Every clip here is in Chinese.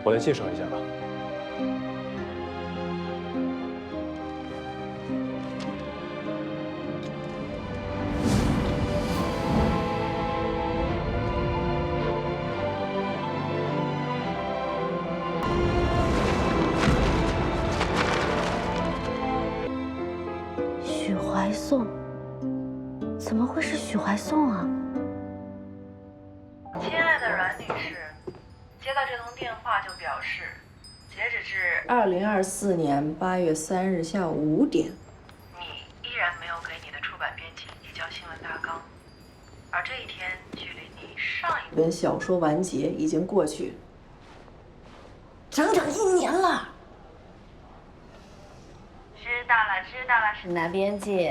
我来介紹一下吧。许怀颂，怎么会是许怀颂啊？亲爱的阮女士，接到这通电话就表示，截止至2024年8月3日下午5点，你依然没有给你的出版编辑递交新闻大纲，而这一天距離你上一本小说完结已经过去整整1年了。知道了，沈南编辑，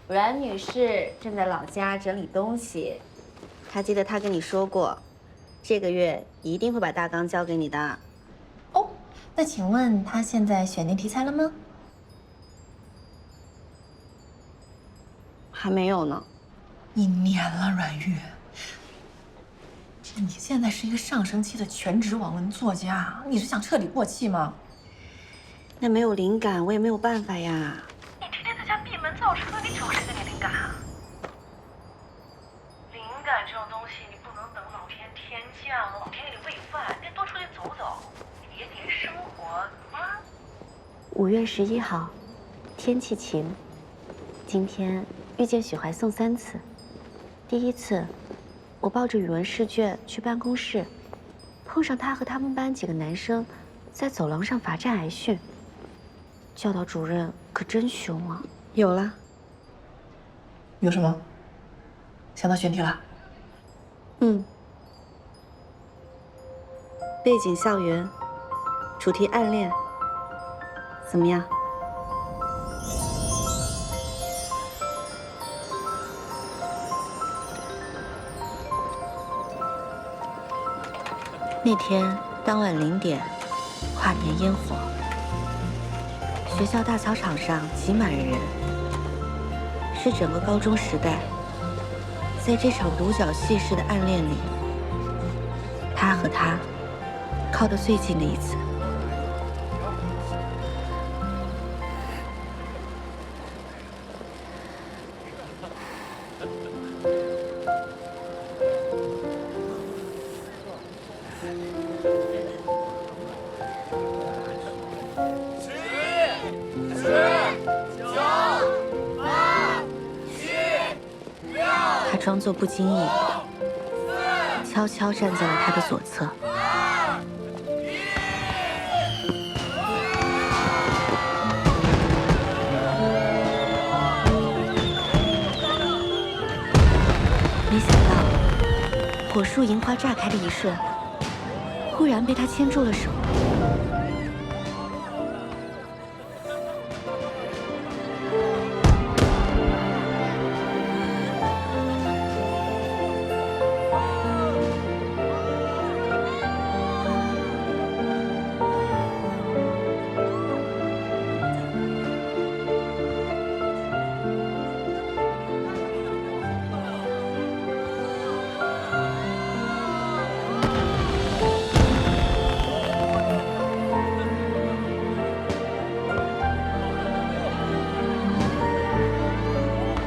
阮女士正在老家整理东西，她记得她跟你说过，这个月一定会把大纲交给你的。哦，那请问她现在选定题材了吗？还没有呢。1年了，阮玉。你现在是一个上升期的全职网文作家，你是想彻底过气吗？那没有灵感，我也没有办法呀。你天天在家闭门造车，你找谁给你灵感啊？灵感这种东西，你不能等老天天降，老天给你喂饭，你得多出去走走，体验生活啊。5月11号，天气晴。今天遇见许怀颂3次，第一次，我抱着语文试卷去办公室，碰上他和他们班几个男生在走廊上罚站挨训。教导主任可真凶啊！有了。有什么？想到选题了？背景校園，主題暗戀，怎麼樣？那天當晚0點，跨年煙火，學校大操場上擠滿了人，是整個高中時代，在這場獨角戲式的暗戀裡，他和他靠得最近的一次。他裝作不經意，悄悄站在了他的左側。沒想到，火樹銀花炸開的一瞬，忽然被他牽住了手。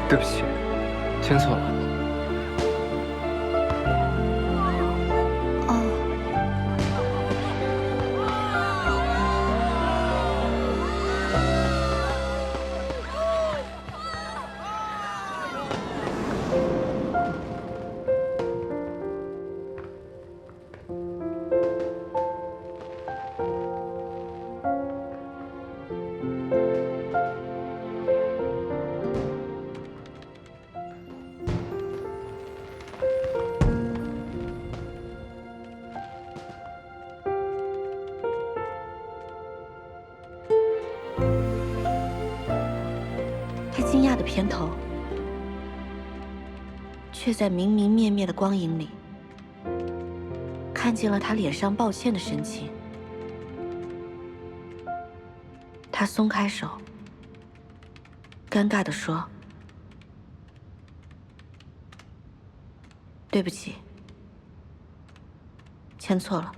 對不起，牽錯了。驚訝的偏頭，卻在明明滅滅的光影裡，看見了他臉上抱歉的神情。他鬆開手，尷尬地說：“對不起，牽錯了。”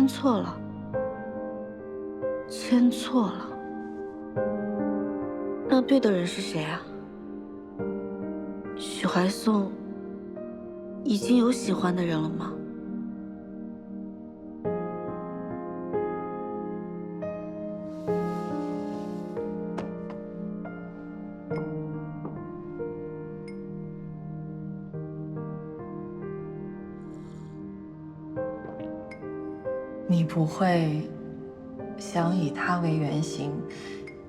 簽錯了，簽錯了。那对的人是誰啊？许怀宋已经有喜歡的人了嗎？你不会想以他為原型，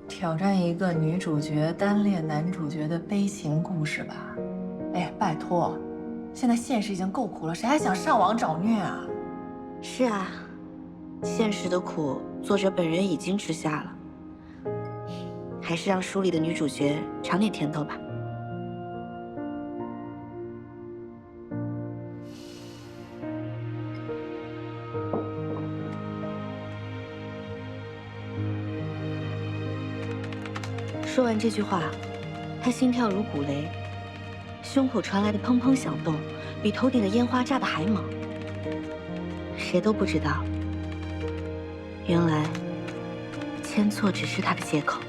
挑戰一個女主角單戀男主角的悲情故事吧？哎，拜托，現在現實已經夠苦了，誰還想上網找虐啊？是啊，現實的苦，作者本人已經吃下了，還是讓書裡的女主角嘗點甜頭吧。说完這句話，他心跳如鼓雷，胸口傳來的砰砰響動，比頭頂的煙花炸得還猛。誰都不知道，原來簽錯只是他的借口。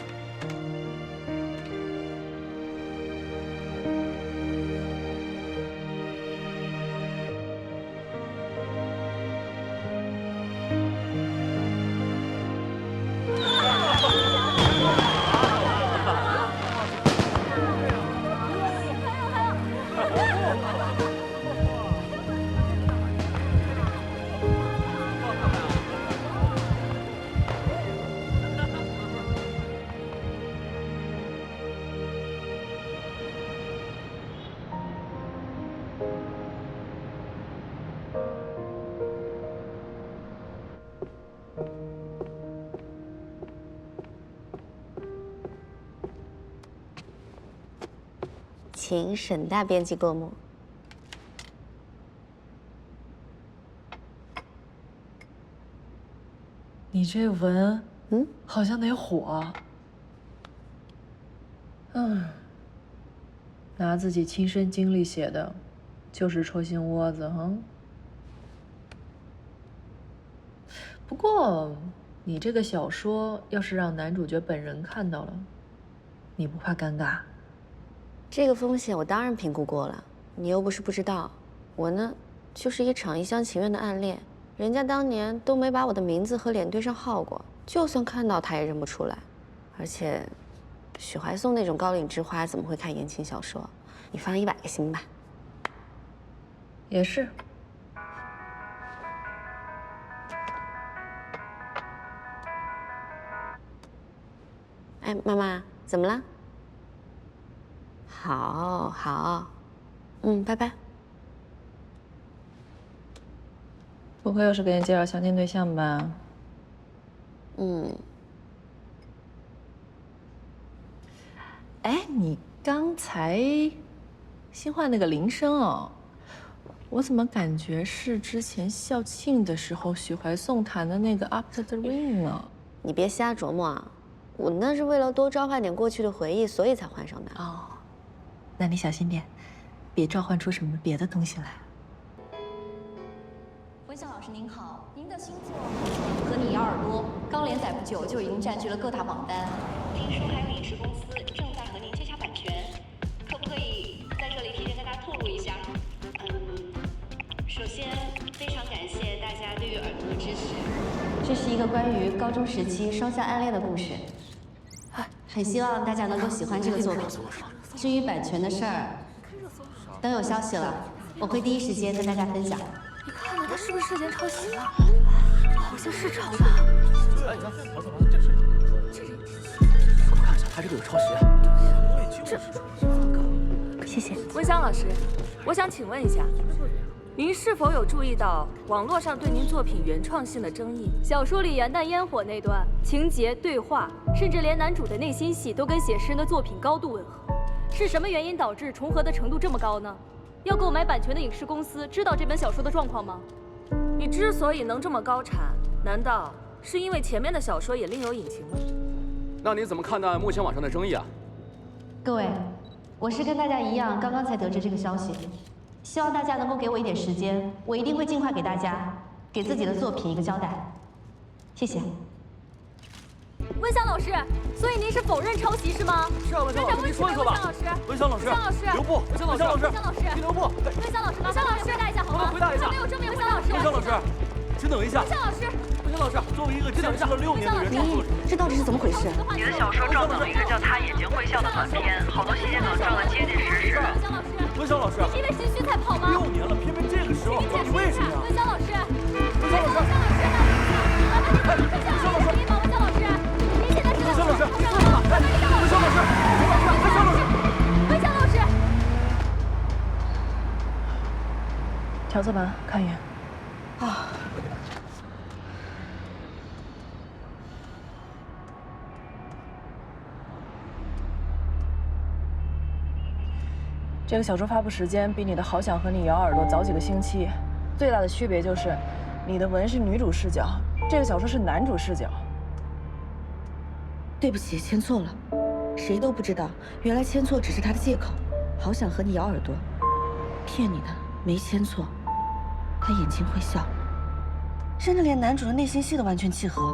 请沈大编辑过目。你这文，好像得火。拿自己親身經歷寫的，就是戳心窩子哈。不過，你這個小說要是讓男主角本人看到了，你不怕尷尬？這個風險我當然評估過了，你又不是不知道，我呢就是一場一廂情願的暗戀，人家當年都沒把我的名字和臉對上號過，就算看到他也認不出來。而且，許懷宋那種高嶺之花怎麼會看言情小說？你放100個心吧。也是。哎，媽媽，怎麼了？好，好，拜拜。不會又是給你介紹相親對象吧？哎，你剛才新換那個鈴聲哦，我怎麼感覺是之前校慶的時候許懷宋彈的那個 After the Rain 呢？你別瞎琢磨啊，我那是為了多召喚點過去的回憶，所以才換上的。哦，那你小心點，別召喚出什麼別的東西來。文祥老師您好，您的新作《和你咬耳朵》剛連載不久就已經佔據了各大榜單。聽說還有影視公司正在和您接洽版權，可不可以在這裡提前跟大家透露一下？首先非常感謝大家對於耳朵的支持。這是一個關於高中時期雙向暗戀的故事，很希望大家能夠喜歡這個作品。至於版權的事兒，等有消息了，我會第一時間跟大家分享。你看看他是不是涉嫌抄襲啊？好像是抄的。哎，你看，这是，我看一下，他这个有抄袭啊。謝謝。文祥老師，我想請問一下，您是否有注意到網絡上對您作品原創性的爭議？小說裡元旦煙火那段情節、對話，甚至連男主的內心戲都跟寫實人的作品高度吻合，是什麼原因導致重合的程度這麼高呢？要購買版權的影視公司知道這本小說的狀況嗎？你之所以能這麼高產，難道是因為前面的小說也另有隱情嗎？那你怎麼看待目前網上的爭議啊？各位，我是跟大家一樣，剛剛才得知這個消息，希望大家能夠給我一點時間，我一定會盡快給大家給自己的作品一個交代。謝謝。溫香老師，所以您是否認抄襲是嗎？是啊，溫香老師，您说一说吧。溫香老師，留步，温香老師，温香老师，请留步。温香老师，温香老师，回答一下好吗？回答一下。没有证明，温香老师。温香老师，请等一下。温香老师，温香老师，作为一个坚持了6年的原创作者，这到底是怎么回事？你的小说撞梗了一个叫《他眼睛会笑》的短片，好多细节梗撞得结结實實。温香老师，温香老師，是因為心虛才跑嗎？6年了，偏偏這個時候，到底為什麼呀？温香老師，温香老師，温香老師，温香老師，您現在是在温香老師，温香老師，温香老師，温香老師，调色板看一眼。啊。这个小说发布时间比你的《好想和你咬耳朵》早几个星期，最大的区别就是你的文是女主视角，这个小说是男主视角。对不起，签错了，谁都不知道，原来签错只是他的借口。好想和你咬耳朵，骗你的，没签错。他眼睛会笑，甚至连男主的内心戏都完全契合。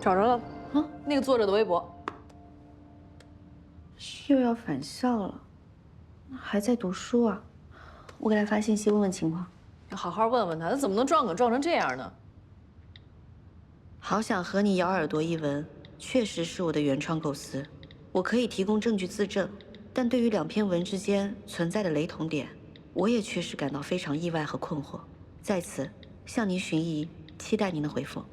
找着了，那个作者的微博。又要返校了，还在读書啊！我給他發信息問問情況。要好好問問他，他怎麼能撞梗撞成這樣呢？好想和你咬耳朵一文，確實是我的原創構思，我可以提供證據自證。但對於兩篇文之間存在的雷同點，我也確實感到非常意外和困惑。在此向您尋疑，期待您的回復。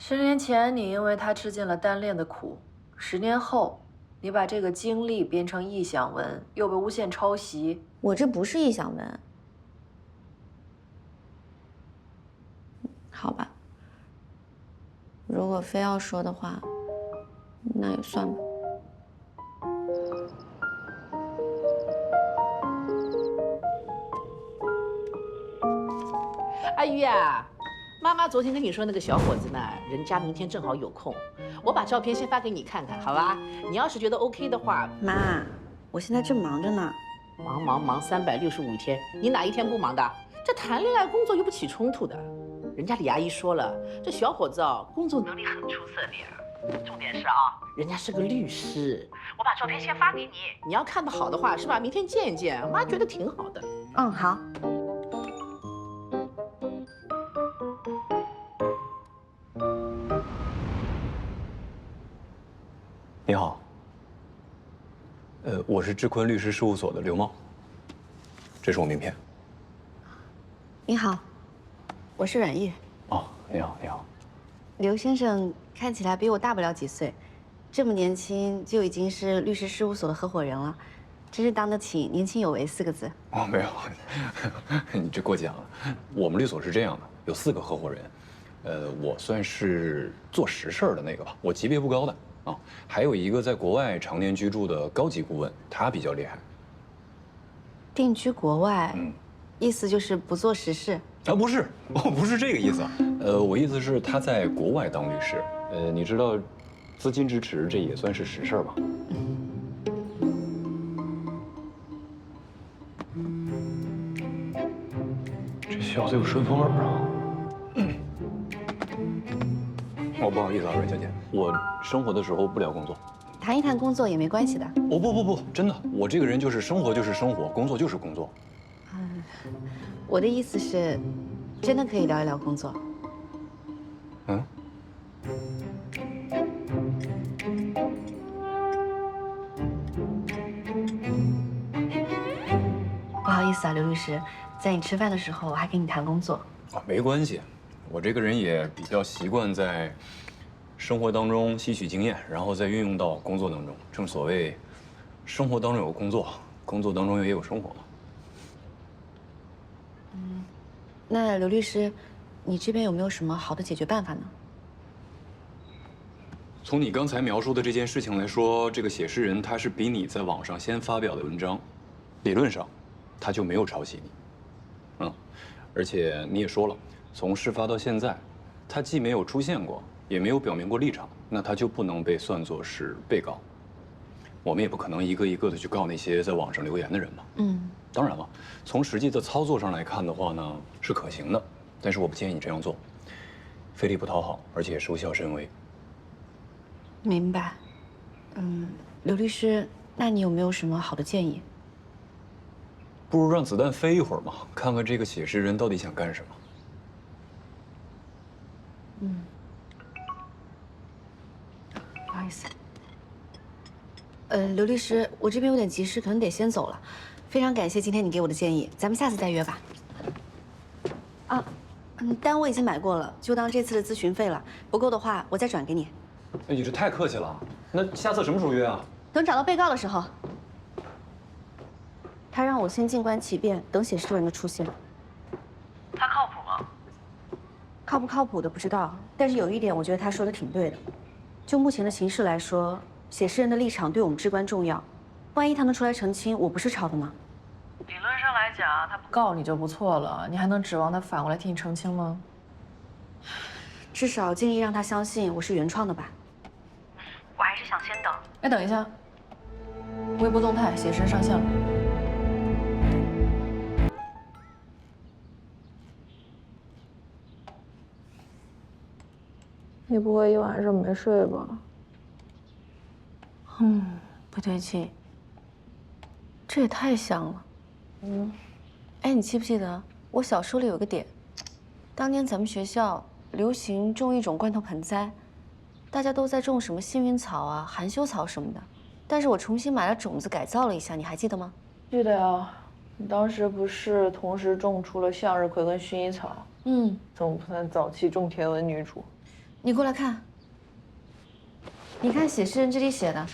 10年前，你因為他吃盡了單戀的苦；10年後，你把這個經歷編成臆想文，又被誣陷抄襲。我這不是臆想文。好吧，如果非要說的話，那也算吧。阿玉啊，媽媽昨天跟你說那個小伙子呢，人家明天正好有空，我把照片先發給你看看，好吧？你要是覺得 OK 的話，媽，我現在正忙着呢。忙365天，你哪一天不忙的？這談戀愛工作又不起衝突的。人家李阿姨說了，這小伙子哦，工作能力很出色的。重點是啊，人家是個律師。我把照片先發給你，你要看得好的話，是吧？明天見一見，媽覺得挺好的。嗯，好。你好，我是智坤律師事務所的劉茂，這是我名片。你好，我是阮玉。哦，你好，你好。劉先生看起來比我大不了幾歲，這麼年輕就已經是律師事務所的合夥人了，真是當得起年輕有為4個字。哦，沒有，你這過獎了。我們律所是這樣的，有4個合夥人，我算是做實事兒的那個吧，我級別不高的。啊，還有一個在國外常年居住的高級顧問，他比較厲害。定居國外，意思就是不做實事？啊，不是，我不是這個意思。我意思是他在國外當律師。你知道，資金支持這也算是實事兒吧？這小子有順風耳啊！我不好意思啊，阮小姐，我生活的時候不聊工作。談一談工作也沒關係的。哦不，真的，我這個人就是生活就是生活，工作就是工作。我的意思是，真的可以聊一聊工作。嗯。不好意思啊，劉律師，在你吃飯的時候，我還跟你談工作。啊，沒關係。我這個人也比較習慣在生活當中吸取經驗，然後再運用到工作當中。正所謂，生活當中有工作，工作當中也有生活嘛。那劉律師，你這邊有沒有什麼好的解決辦法呢？從你剛才描述的這件事情來說，這個寫詩人他是比你在網上先發表的文章，理論上，他就沒有抄襲你。而且你也說了。從事發到現在，他既没有出现过，也没有表明过立场，那他就不能被算作是被告。我们也不可能一个一个的去告那些在网上留言的人嘛。当然了，从实际的操作上来看的话呢，是可行的，但是我不建议你这样做，费力不討好，而且收效甚微。明白。刘律師，那你有沒有什麼好的建議？不如讓子彈飛一會兒嘛，看看這個寫詩人到底想幹什麼。不好意思。劉律師，我這邊有點急事，可能得先走了。非常感謝今天你給我的建議，咱們下次再約吧。啊，單我已經買過了，就當這次的諮詢費了。不夠的話，我再轉給你。哎，你這太客氣了。那下次什麼時候約啊？等找到被告的時候。他讓我先靜觀其變，等寫詩人的出現。他靠譜嗎？靠不靠譜的不知道，但是有一點，我覺得他說的挺對的。就目前的形勢來說，寫詩人的立場對我們至關重要。萬一他能出來澄清，我不是抄的嗎？理論上來講，他不告你就不錯了，你還能指望他反過來替你澄清嗎？至少盡力讓他相信我是原創的吧。我還是想先等。哎，等一下，微博動態寫詩人上線了。你不會一晚上沒睡吧？不對勁，這也太像了。哎，你記不記得我小說裡有個點？當年咱們學校流行種一種罐頭盆栽，大家都在種什麼幸運草啊、含羞草什麼的，但是我重新買了種子改造了一下，你還記得嗎？記得呀，你當時不是同時種出了向日葵跟薰衣草？總不算早期種田文女主。你過來看，你看寫詩人這裡寫的，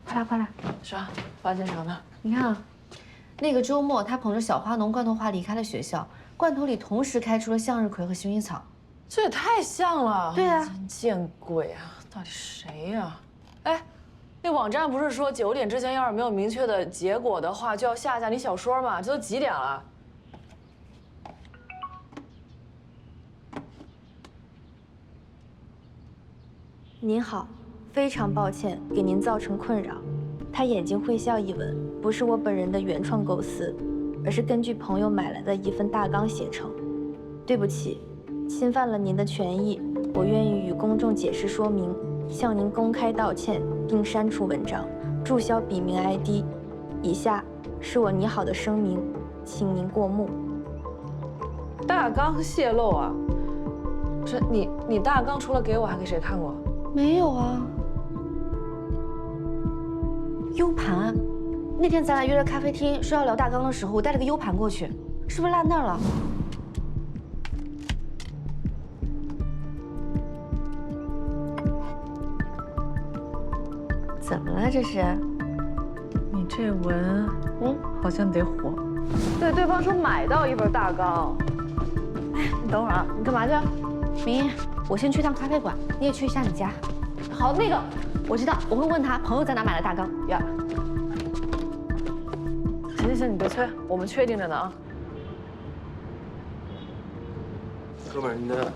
快來快來，啥？發現啥呢？你看啊，那個週末他捧着小花農罐頭花離開了學校，罐頭裡同時開出了向日葵和薰衣草，這也太像了。對啊，真見鬼啊！到底誰呀？哎，那網站不是說9點之前要是沒有明確的結果的話，就要下架你小說嗎？這都幾點了？您好，非常抱歉給您造成困擾。他眼睛會笑一吻，不是我本人的原創構思，而是根據朋友買來的一份大綱寫成。對不起，侵犯了您的權益，我願意與公眾解釋說明，向您公開道歉，並刪除文章，註銷筆名 ID。以下是我擬好的聲明，請您過目。大綱泄露啊？這你大綱除了給我，還給誰看過？沒有啊。U 盤，那天咱倆約了咖啡廳，說要聊大綱的時候，我帶了個 U 盤過去，是不是落那兒了？怎麼了這是？你這文，好像得火。對，對方說買到一份大綱。哎，你等會兒啊，你幹嘛去？明，我先去趟咖啡館，你也去一下你家。好，那個我知道，我會問他朋友在哪買的大綱。呀，行，你別催，我們確定着呢啊。哥們兒，你的，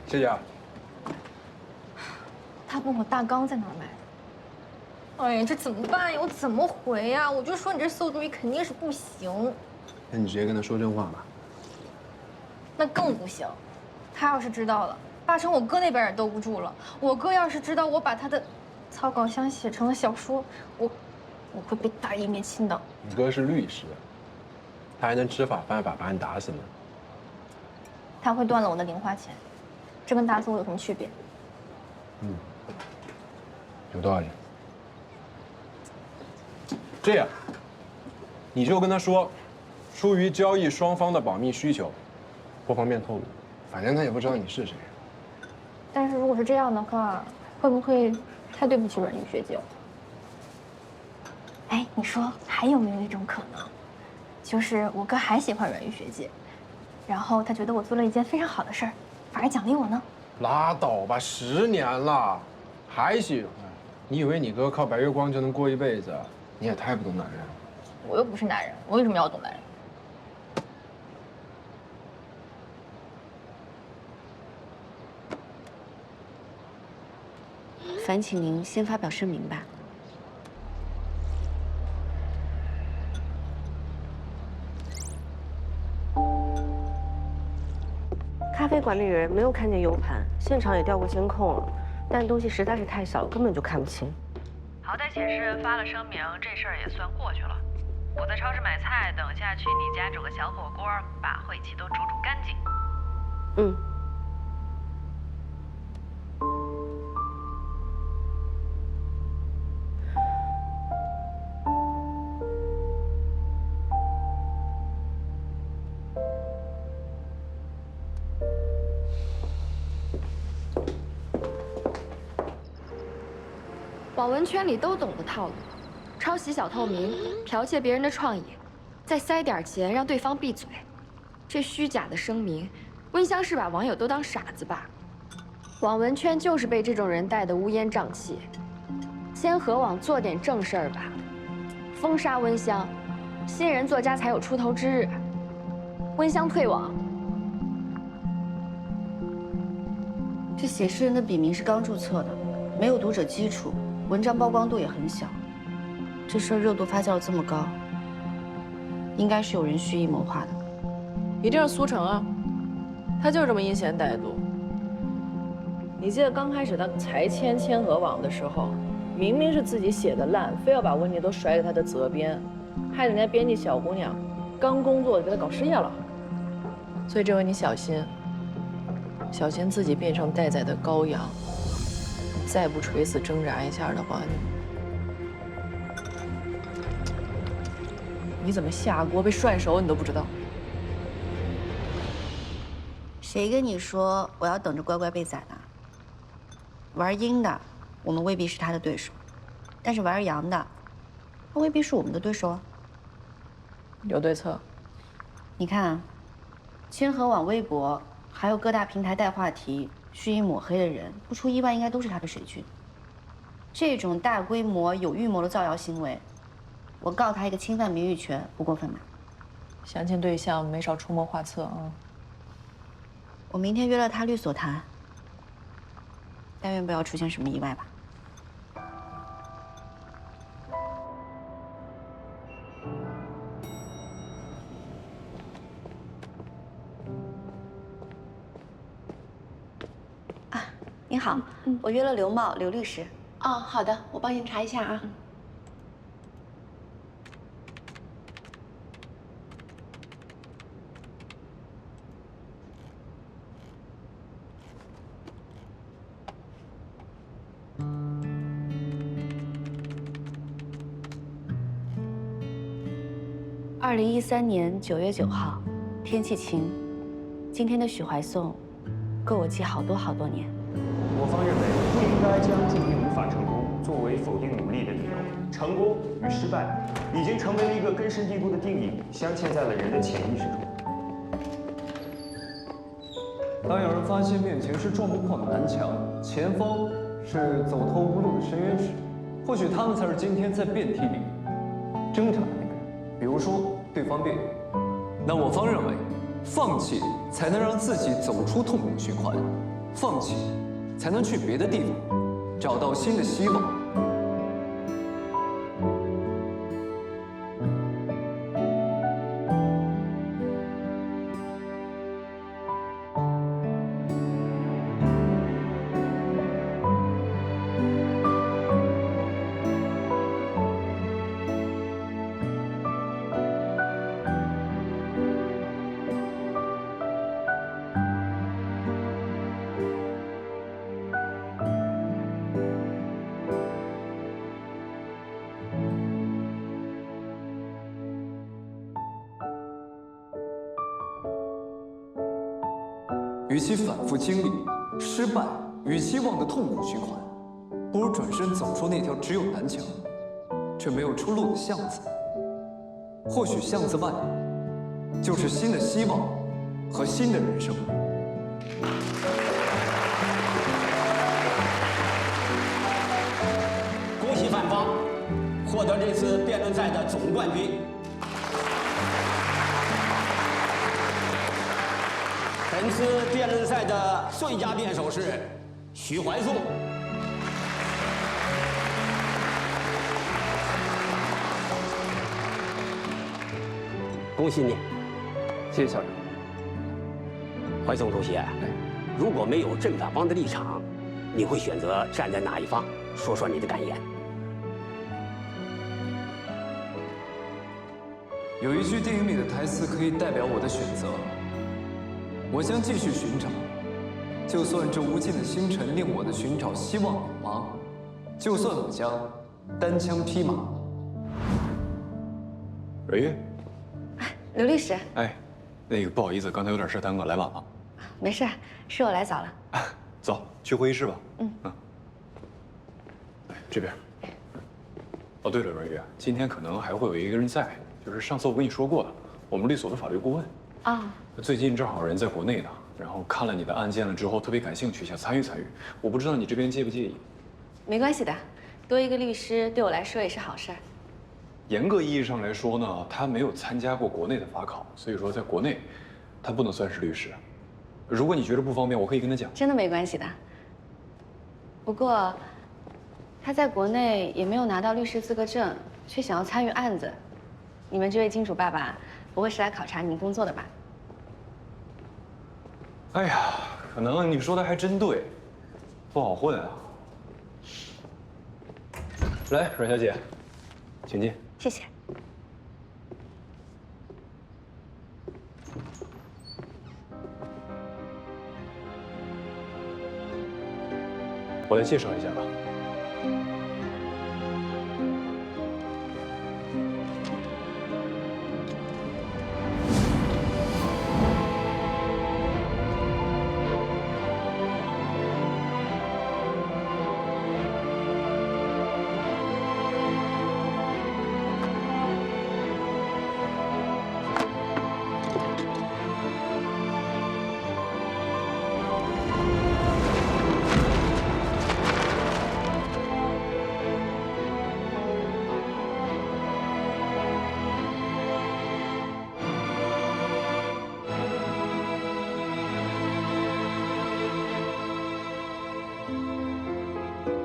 謝謝啊。他問我大綱在哪買的。哎呀，這怎麼辦呀？我怎麼回呀？我就說你這餿主意肯定是不行。那你直接跟他說真話吧。那更不行，他要是知道了，八成我哥那邊也兜不住了。我哥要是知道我把他的草稿箱寫成了小說，我會被打一面青的。你哥是律師，他還能知法犯法把你打死嗎？他會斷了我的零花錢，這跟打死我有什麼區別？有道理。這樣，你就跟他說，出於交易雙方的保密需求，不方便透露。反正他也不知道你是誰。但是如果是這樣的話，會不會太對不起阮玉學姐了？哎，你說還有沒有一種可能，就是我哥還喜歡阮玉學姐，然後他覺得我做了一件非常好的事兒，反而獎勵我呢？拉倒吧，10年了，還喜歡？你以為你哥靠白月光就能過一輩子？你也太不懂男人了。我又不是男人，我為什麼要懂男人？烦請您先發表聲明吧。咖啡馆里人没有看见 U 盤，现场也調過監控了，但東西實在是太小，根本就看不清。好歹顯示發了聲明，這事兒也算過去了。我在超市買菜，等下去你家煮個小火鍋，把晦氣都煮乾淨。嗯。网文圈里都懂的套路，抄袭小透明，剽竊別人的創意，再塞點錢讓對方閉嘴。這虛假的聲明，溫香是把網友都當傻子吧？網文圈就是被這種人帶得烏煙瘴氣。先和網做點正事兒吧，封殺溫香，新人作家才有出頭之日。溫香退網。這寫詩人的筆名是剛註冊的，沒有讀者基礎。文章曝光度也很小，這事兒熱度發酵這麼高，應該是有人蓄意謀劃的。一定是蘇成啊，他就是這麼陰險歹毒。你記得剛開始他才簽千和網的時候，明明是自己寫的爛，非要把問題都甩給他的責編，害得人家編輯小姑娘剛工作就給他搞失業了。所以這回你小心，小心自己變成待宰的羔羊。再不垂死掙扎一下的話，你怎麼下鍋被涮熟你都不知道。誰跟你說我要等着乖乖被宰的？玩陰的，我們未必是他的對手；但是玩陽的，他未必是我們的對手啊。有對策？你看啊，千和網微博還有各大平台帶話題。蓄意抹黑的人，不出意外，應該都是他的水軍。這種大規模有預謀的造謠行為，我告他一個侵犯名譽權，不過分吧？相親對象沒少出謀劃策啊。我明天約了他律所談，但願不要出現什麼意外吧。你好，我約了劉茂刘律師。哦，好的，我幫您查一下啊。2013年9月9號，天氣晴。今天的許懷頌，夠我記好多好多年。我方認為不應該將今天無法成功作為否定努力的理由。成功與失敗已經成為了一個根深蒂固的定義，鑲嵌在了人的潛意識中。當有人發現面前是撞不破的南牆，前方是走投無路的深淵時，或許他們才是今天在辯題裡掙扎的那個人。比如說對方辯友，那我方認為，放棄才能讓自己走出痛苦循環，放棄才能去別的地方，找到新的希望。与其反复經歷失敗與希望的痛苦循環，不如轉身走出那條只有南牆卻沒有出路的巷子。或許巷子外就是新的希望和新的人生。恭喜范方獲得這次辯論賽的總冠軍。本次辯論賽的最佳辯手是許懷頌。恭喜你！謝謝校长。怀松同学，如果没有镇法帮的立场，你会选择站在哪一方？说说你的感言。有一句電影裡的台詞可以代表我的選擇：我將繼續尋找，就算這無盡的星辰令我的尋找希望渺茫，就算我將單槍匹馬。阮玉，劉律師，哎，那個不好意思，剛才有點事耽擱，來晚了。沒事，是我來早了。走，去會議室吧。嗯。哎，這邊。哦，對了，阮玉，今天可能還會有一個人在，就是上次我跟你說過的，我們律所的法律顧問。啊。最近正好人在國內呢，然後看了你的案件了之後，特別感興趣，想參與參與。我不知道你這邊介不介意？沒關係的，多一個律師對我來說也是好事兒。嚴格意義上來說呢，他沒有參加過國內的法考，所以說在國內，他不能算是律師。如果你覺得不方便，我可以跟他講。真的沒關係的。不過，他在國內也沒有拿到律師資格證，卻想要參與案子，你們這位金主爸爸不會是來考察您工作的吧？哎呀，可能你說的還真對，不好混啊。來，阮小姐，請進。謝謝。我来介紹一下吧。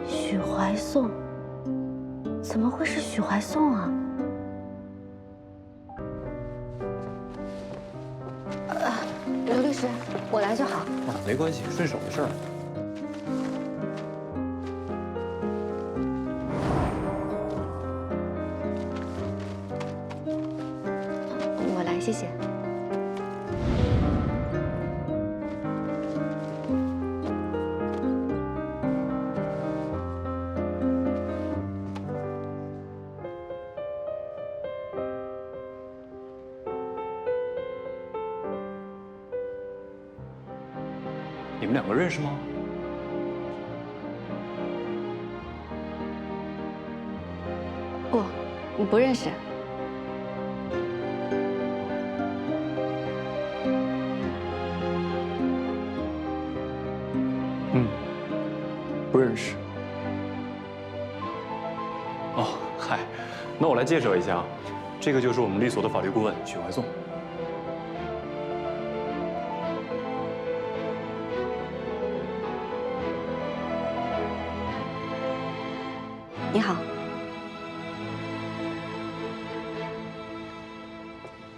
許懷頌，怎麼會是許懷頌啊？劉律師，我來就好。啊，沒關係，順手的事兒。我來，謝謝。你們兩個認識嗎？不，你不認識。不認識。哦，嗨，那我來介紹一下啊，這個就是我們律所的法律顧問許懷頌。你好，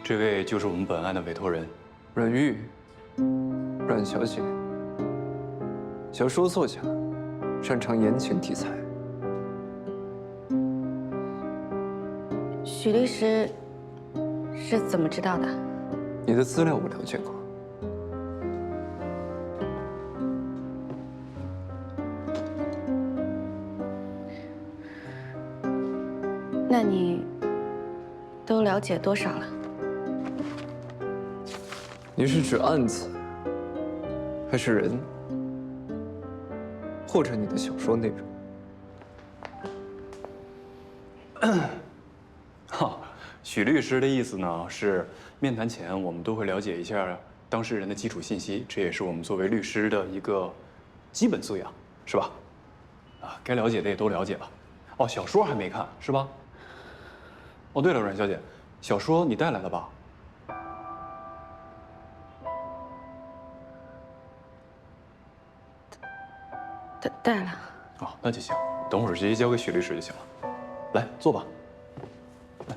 這位就是我們本案的委託人，阮玉，阮小姐，小說作家，擅長言情題材。許律師是怎麼知道的？你的資料我了解過。那你都了解多少了？你是指案子，還是人，或者你的小說內容？哈，許律師的意思呢是，面談前我們都會了解一下當事人的基礎信息，這也是我們作為律師的一個基本素養，是吧？啊，該了解的也都了解了。哦，小說還沒看，是吧？哦，對了，阮小姐，小說你帶來了吧？带了。哦，那就行，等会儿直接交給許律師就行了。來，坐吧。來。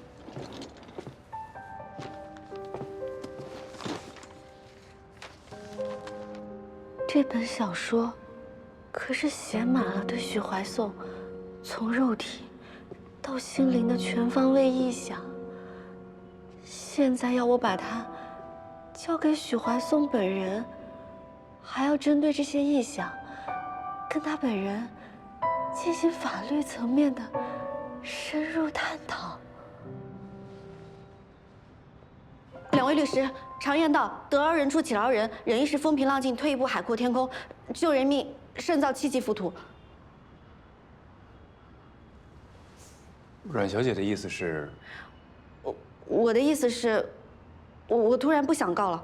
這本小說可是寫滿了對許懷宋從肉體到心靈的全方位臆想。现在要我把它交给许怀宋本人，还要针对这些臆想，跟他本人进行法律层面的深入探討。两位律师，常言道，得饶人处且饶人，忍一时风平浪靜，退一步海闊天空，救人命胜造七级浮屠。阮小姐的意思是？我的意思是，我突然不想告了。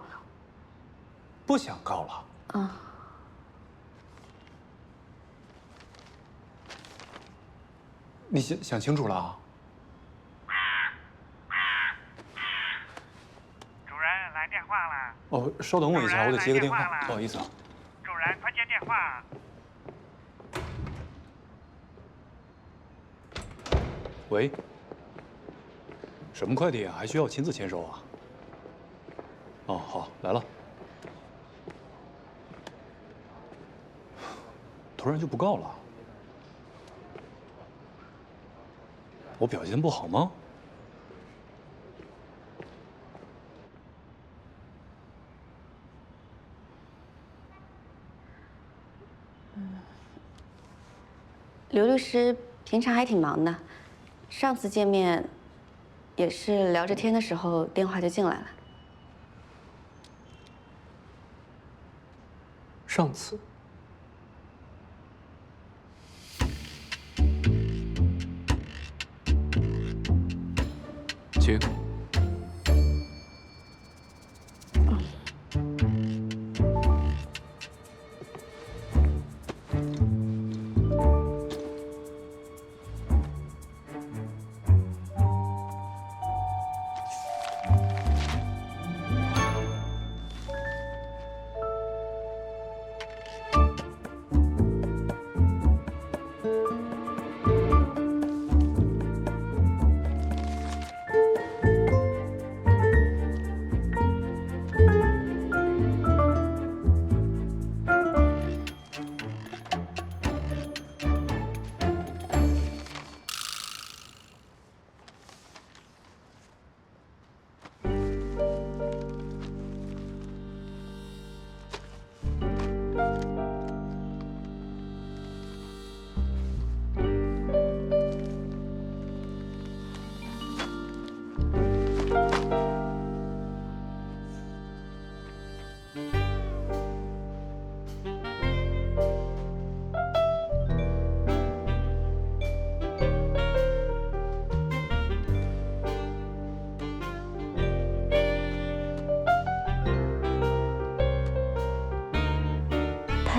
不想告了？啊。你想清楚了啊？主人来电话了。哦，稍等我一下，我得接个电话，不好意思啊。主人，快接电话。喂，什么快递啊？还需要亲自签收啊？哦，好，来了。突然就不告了？我表现不好吗？刘律师平常还挺忙的，上次见面也是聊着天的时候，电话就进来了。上次？请。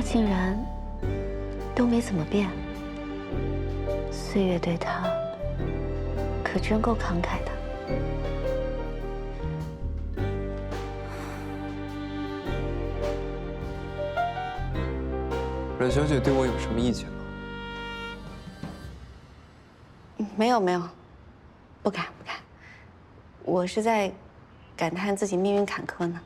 竟然都没怎么变，岁月对他可真够慷慨的。阮小姐对我有什么意见吗？没有，不敢。我是在感叹自己命运坎坷呢。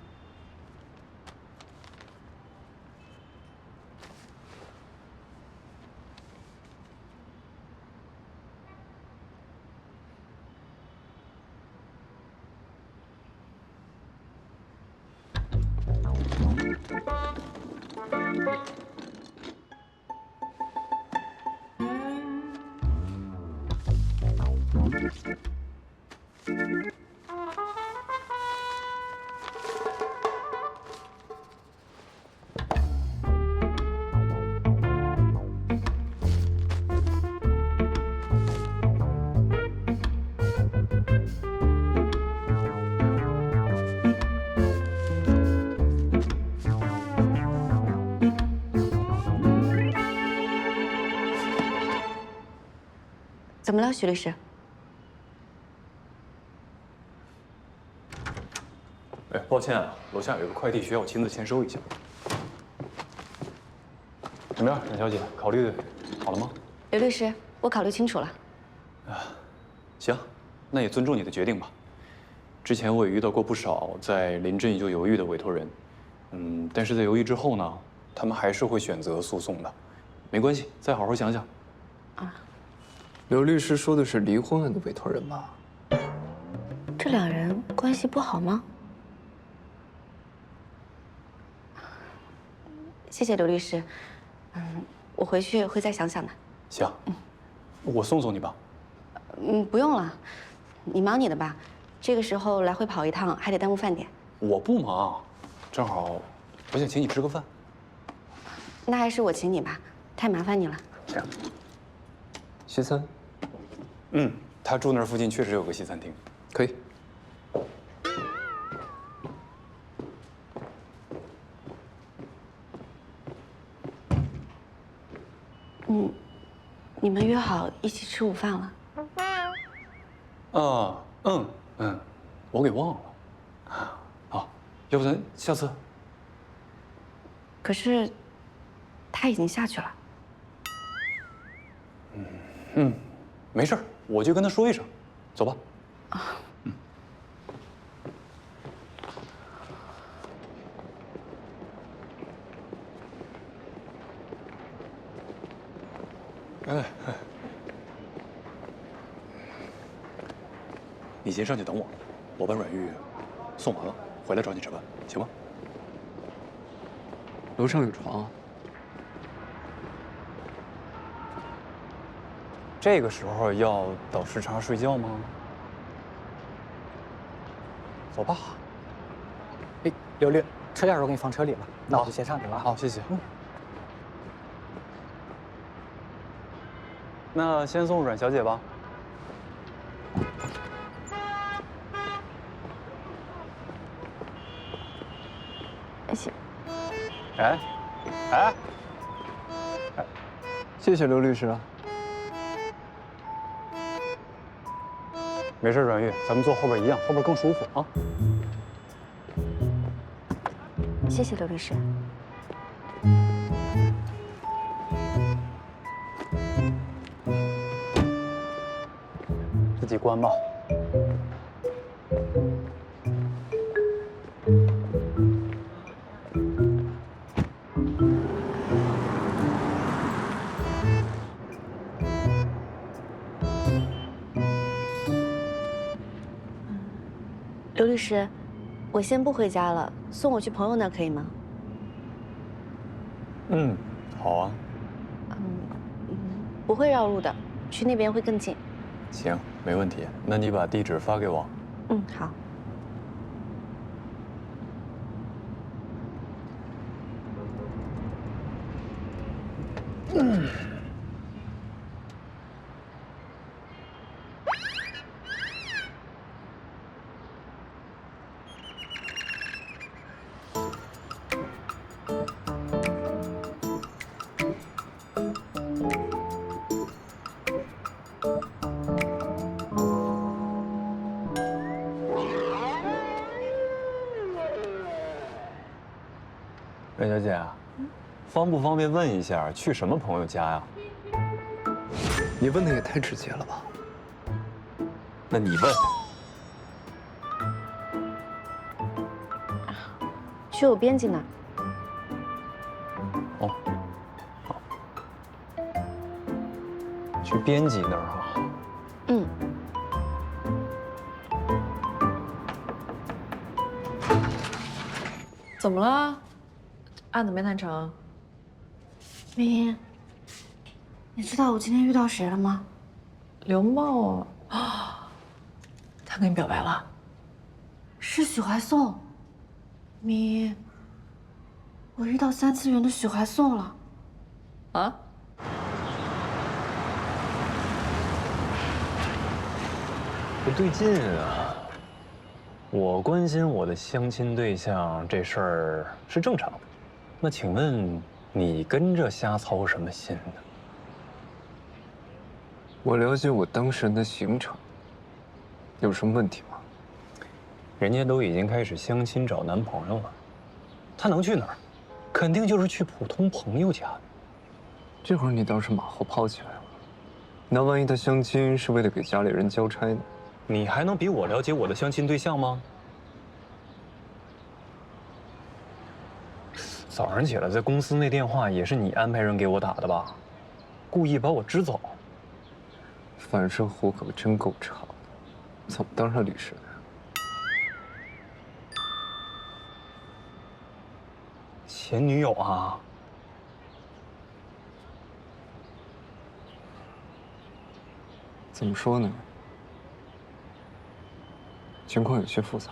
怎么了，许律师？哎，抱歉啊，楼下有个快递需要我亲自签收一下。怎么样，阮小姐，考虑好了吗？刘律师，我考虑清楚了。行，那也尊重你的决定吧。之前我也遇到过不少在临阵就犹豫的委托人，但是在犹豫之后呢，他們還是會選擇訴訟的。沒關係，再好好想想。啊，劉律師說的是離婚案的委託人吧？這兩人關係不好嗎？謝謝劉律師。我回去會再想想的。行，我送送你吧。不用了，你忙你的吧。这个时候来回跑一趟，还得耽誤飯點。我不忙，正好我想請你吃個飯。那還是我請你吧，太麻煩你了。這樣。西餐。他住那兒附近確實有個西餐廳，可以。你們約好一起吃午飯了？我給忘了。好，要不咱下次？可是，他已經下去了。沒事，我就跟他說一聲，走吧。你先上去等我，我把阮玉送完了，回來找你吃飯，行嗎？樓上有床啊。這個時候要倒時差睡覺嗎？走吧。哎，劉律，車钥匙我給你放車裡了，那我就先上去了。好，謝謝。那先送阮小姐吧。謝。謝謝劉律師。沒事，阮玉，咱們坐後邊一樣，後邊更舒服啊。謝謝劉律師。自己關吧。劉律師，我先不回家了，送我去朋友那兒可以嗎？好啊。不會繞路的，去那邊會更近。行，沒問題。那你把地址發給我。好。阮小姐，方不方便問一下，去什麼朋友家呀？你問的也太直接了吧？那你問。去我編輯那兒。哦，好。去編輯那兒哈。怎麼了？案子沒談成？明，你知道我今天遇到誰了嗎？劉茂啊，他跟你表白了？是許懷頌。明，我遇到3次元的許懷頌了。啊？不對勁啊！我關心我的相親對象這事兒是正常的，那請問你跟着瞎操什麼心呢？我了解我當事人的行程，有什麼問題嗎？人家都已經開始相親找男朋友了，他能去哪兒？肯定就是去普通朋友家。這會兒你倒是馬後炮起來了，那萬一他相親是為了給家裡人交差呢？你還能比我了解我的相親對象嗎？早上起来在公司那電話也是你安排人給我打的吧？故意把我支走。反射弧可真夠長的，怎麼當上律師的？前女友啊？怎麼說呢？情況有些複雜。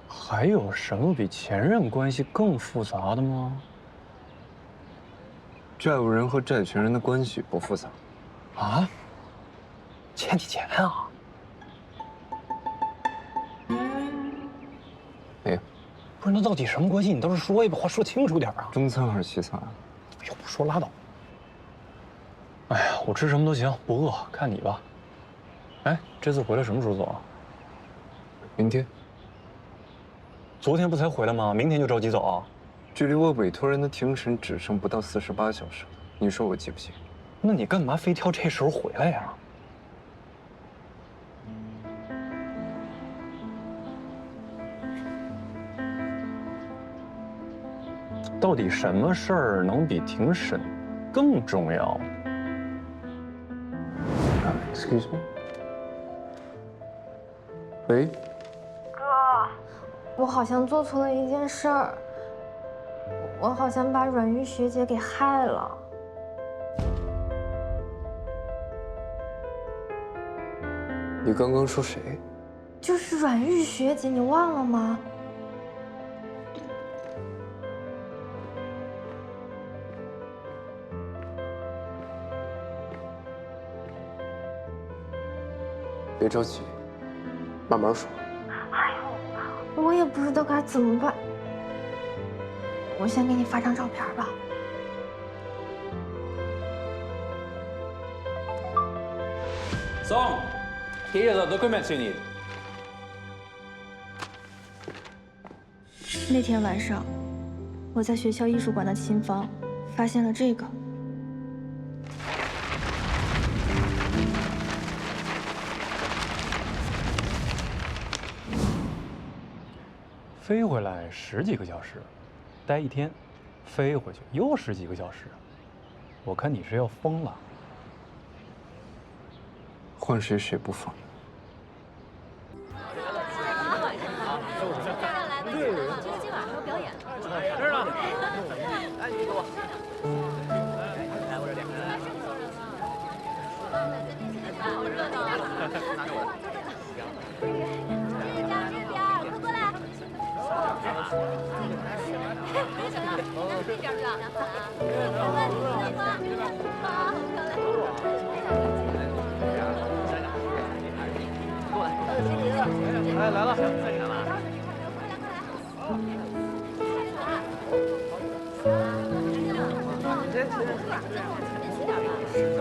還有什麼比前任關係更複雜的嗎？債務人和債權人的關係不複雜。啊？欠你錢啊？沒有。不是，那到底什麼關係？你倒是說一把，话說清楚點啊！中餐還是西餐？要不說拉倒。哎呀，我吃什麼都行，不餓，看你吧。哎，這次回來什麼時候走啊？明天。昨天不才回來嗎？明天就着急走啊？距離我委託人的庭審只剩不到48小時了，你說我急不急？那你幹嘛非挑這時候回來呀？到底什麼事兒能比庭審更重要？Excuse me。喂。哥，我好像做錯了一件事兒，我好像把阮玉学姐给害了。你刚刚說誰？就是阮玉學姐，你忘了嗎？別着急，慢慢說。哎呦，我也不知道該怎麼辦。我先給你發張照片吧。Song, here are the documents you need. 那天晚上，我在學校藝術館的琴房發現了這個。飛回來10幾個小時，待1天，飛回去又10幾個小時，我看你是要瘋了。換誰誰不瘋？今晚還有表演。這兒呢。哎，你給我。來我這點。好熱鬧啊！拿着我的。快過來。這邊去啊。哎，來了，快來了！你先吃，快。